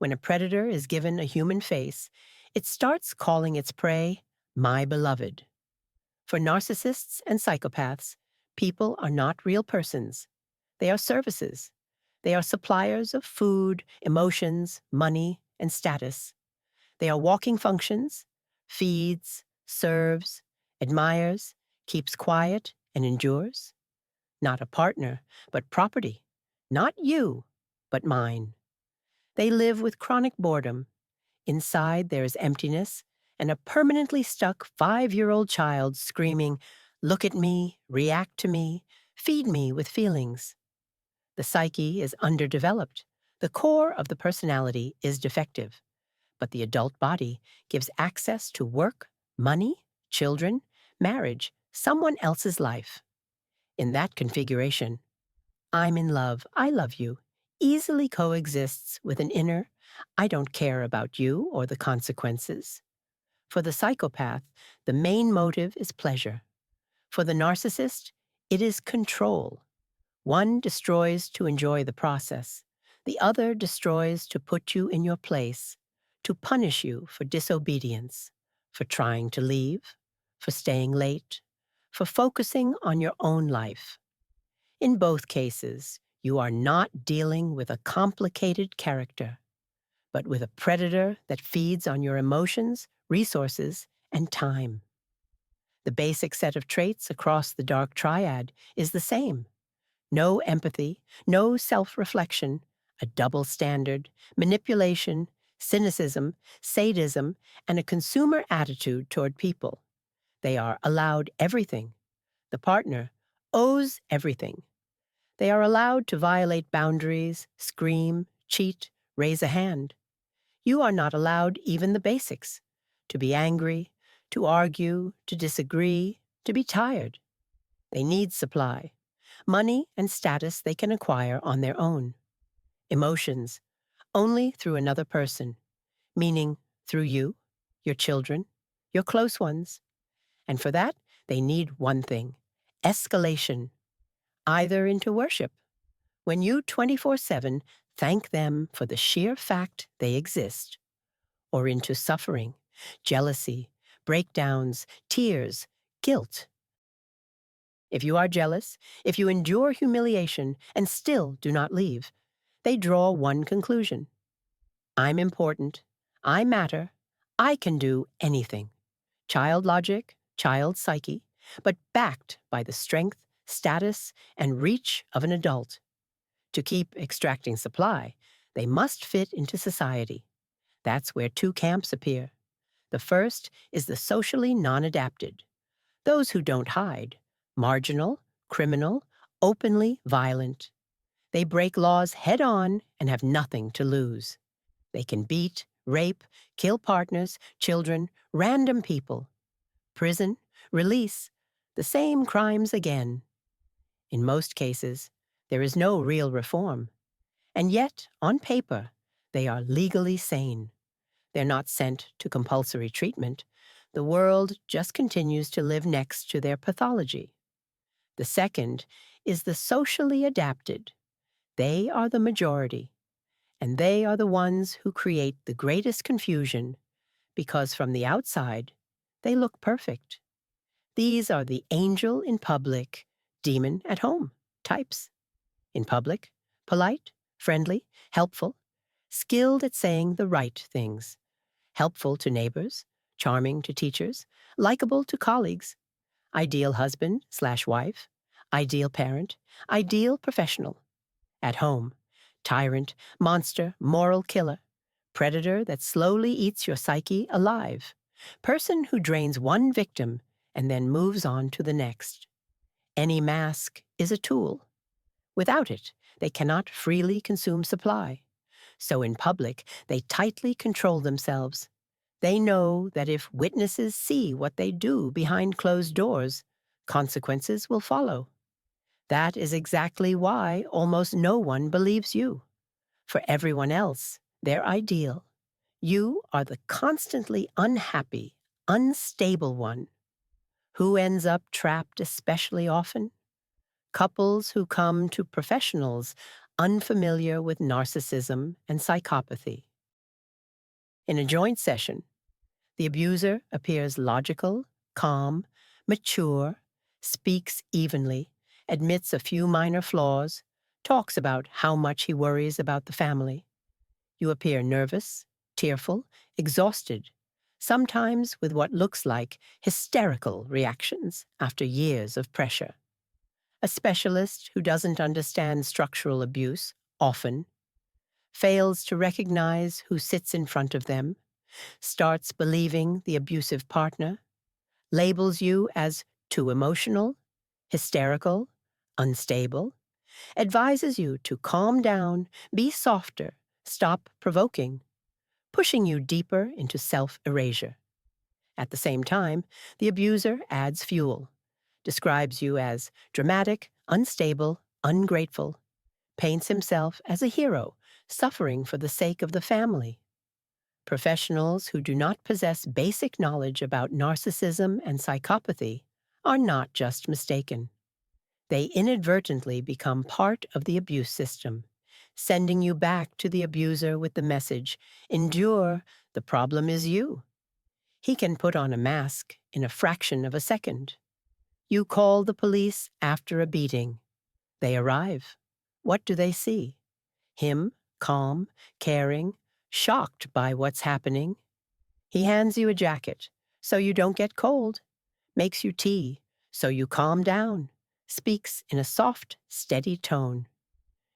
When a predator is given a human face, it starts calling its prey, my beloved. For narcissists and psychopaths, people are not real persons. They are services. They are suppliers of food, emotions, money, and status. They are walking functions, feeds, serves, admires, keeps quiet, and endures. Not a partner, but property. Not you, but mine. They live with chronic boredom. Inside there is emptiness and a permanently stuck 5-year-old child screaming, look at me, react to me, feed me with feelings. The psyche is underdeveloped. The core of the personality is defective. But the adult body gives access to work, money, children, marriage, someone else's life. In that configuration, I'm in love, I love you, easily coexists with an inner, I don't care about you or the consequences. For the psychopath, the main motive is pleasure. For the narcissist, it is control. One destroys to enjoy the process. The other destroys to put you in your place, to punish you for disobedience, for trying to leave, for staying late, for focusing on your own life. In both cases, you are not dealing with a complicated character, but with a predator that feeds on your emotions, resources, and time. The basic set of traits across the dark triad is the same. No empathy, no self-reflection, a double standard, manipulation, cynicism, sadism, and a consumer attitude toward people. They are allowed everything. The partner owes everything. They are allowed to violate boundaries, scream, cheat, raise a hand. You are not allowed even the basics: to be angry, to argue, to disagree, to be tired. They need supply. Money and status they can acquire on their own. Emotions, only through another person, meaning through you, your children, your close ones. And for that, they need one thing: escalation, either into worship, when you 24/7 thank them for the sheer fact they exist, or into suffering, jealousy, breakdowns, tears, guilt. If you are jealous, if you endure humiliation and still do not leave, they draw one conclusion: I'm important, I matter, I can do anything. Child logic, child psyche, but backed by the strength, status, and reach of an adult. To keep extracting supply, they must fit into society. That's where two camps appear. The first is the socially non-adapted, those who don't hide, marginal, criminal, openly violent. They break laws head-on and have nothing to lose. They can beat, rape, kill partners, children, random people. Prison, release, the same crimes again. In most cases, there is no real reform. And yet, on paper, they are legally sane. They're not sent to compulsory treatment. The world just continues to live next to their pathology. The second is the socially adapted. They are the majority, and they are the ones who create the greatest confusion because from the outside, they look perfect. These are the angel in public, demon at home types. In public, polite, friendly, helpful, skilled at saying the right things, helpful to neighbors, charming to teachers, likable to colleagues, ideal husband/wife, ideal parent, ideal professional. At home, tyrant, monster, moral killer, predator that slowly eats your psyche alive, person who drains one victim and then moves on to the next. Any mask is a tool. Without it, they cannot freely consume supply. So in public, they tightly control themselves. They know that if witnesses see what they do behind closed doors, consequences will follow. That is exactly why almost no one believes you. For everyone else, they're ideal. You are the constantly unhappy, unstable one. Who ends up trapped especially often? Couples who come to professionals unfamiliar with narcissism and psychopathy. In a joint session, the abuser appears logical, calm, mature, speaks evenly, admits a few minor flaws, talks about how much he worries about the family. You appear nervous, tearful, exhausted, sometimes with what looks like hysterical reactions after years of pressure. A specialist who doesn't understand structural abuse often fails to recognize who sits in front of them, starts believing the abusive partner, labels you as too emotional, hysterical, unstable, advises you to calm down, be softer, stop provoking, pushing you deeper into self-erasure. At the same time, the abuser adds fuel, describes you as dramatic, unstable, ungrateful, paints himself as a hero, suffering for the sake of the family. Professionals who do not possess basic knowledge about narcissism and psychopathy are not just mistaken. They inadvertently become part of the abuse system, sending you back to the abuser with the message, "Endure, the problem is you." He can put on a mask in a fraction of a second. You call the police after a beating. They arrive. What do they see? Him, calm, caring, shocked by what's happening. He hands you a jacket so you don't get cold, makes you tea so you calm down, speaks in a soft, steady tone.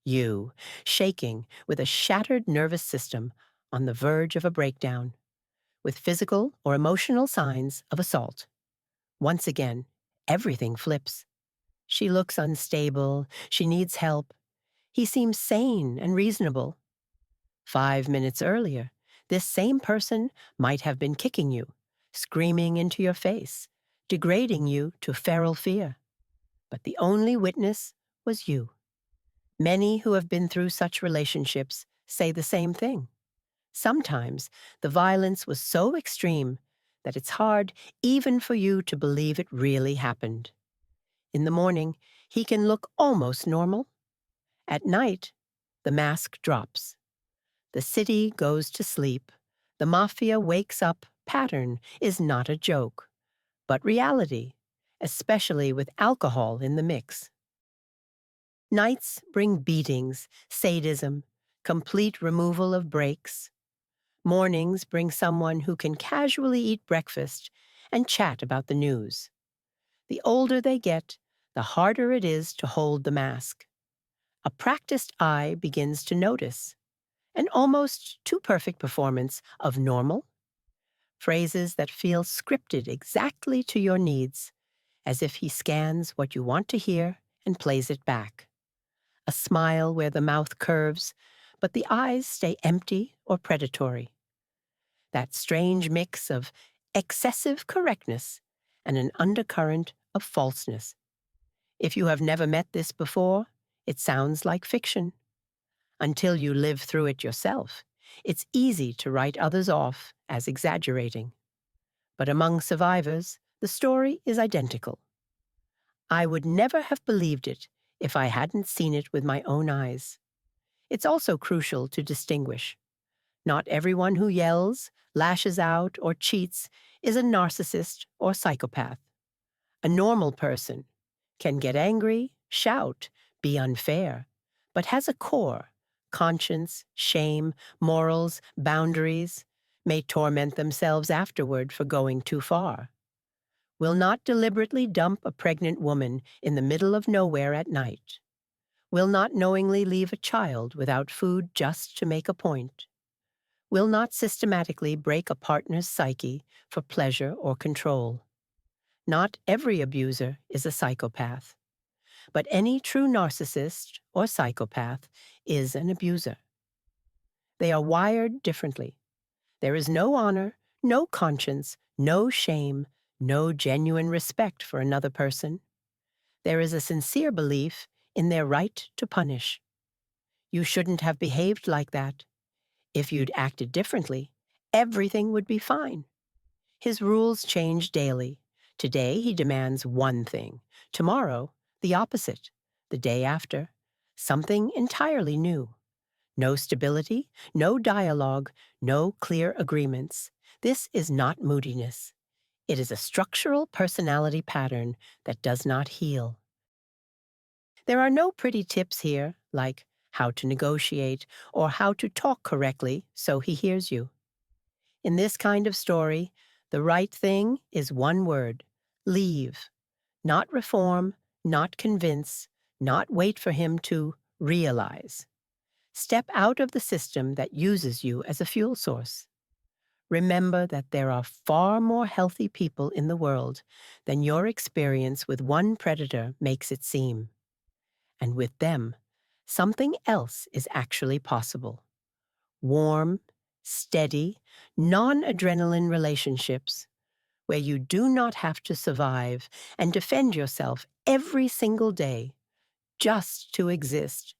You, shaking with a shattered nervous system on the verge of a breakdown, with physical or emotional signs of assault. Once again, everything flips. She looks unstable, she needs help. He seems sane and reasonable. 5 minutes earlier, this same person might have been kicking you, screaming into your face, degrading you to feral fear. But the only witness was you. Many who have been through such relationships say the same thing. Sometimes the violence was so extreme that it's hard even for you to believe it really happened. In the morning, he can look almost normal. At night, the mask drops. The city goes to sleep. The mafia wakes up. Pattern is not a joke, but reality, especially with alcohol in the mix. Nights bring beatings, sadism, complete removal of breaks. Mornings bring someone who can casually eat breakfast and chat about the news. The older they get, the harder it is to hold the mask. A practiced eye begins to notice an almost too perfect performance of normal, phrases that feel scripted exactly to your needs, as if he scans what you want to hear and plays it back. A smile where the mouth curves, but the eyes stay empty or predatory. That strange mix of excessive correctness and an undercurrent of falseness. If you have never met this before, it sounds like fiction. Until you live through it yourself, it's easy to write others off as exaggerating. But among survivors, the story is identical. I would never have believed it if I hadn't seen it with my own eyes. It's also crucial to distinguish. Not everyone who yells, lashes out, or cheats is a narcissist or psychopath. A normal person can get angry, shout, be unfair, but has a core, conscience, shame, morals, boundaries, may torment themselves afterward for going too far. Will not deliberately dump a pregnant woman in the middle of nowhere at night. Will not knowingly leave a child without food just to make a point. Will not systematically break a partner's psyche for pleasure or control. Not every abuser is a psychopath, but any true narcissist or psychopath is an abuser. They are wired differently. There is no honor, no conscience, no shame, no genuine respect for another person. There is a sincere belief in their right to punish. You shouldn't have behaved like that. If you'd acted differently, everything would be fine. His rules change daily. Today he demands one thing. Tomorrow, the opposite. The day after, something entirely new. No stability, no dialogue, no clear agreements. This is not moodiness. It is a structural personality pattern that does not heal. There are no pretty tips here, like how to negotiate or how to talk correctly so he hears you. In this kind of story, the right thing is one word: leave. Not reform, not convince, not wait for him to realize. Step out of the system that uses you as a fuel source. Remember that there are far more healthy people in the world than your experience with one predator makes it seem. And with them, something else is actually possible. Warm, steady, non-adrenaline relationships where you do not have to survive and defend yourself every single day just to exist.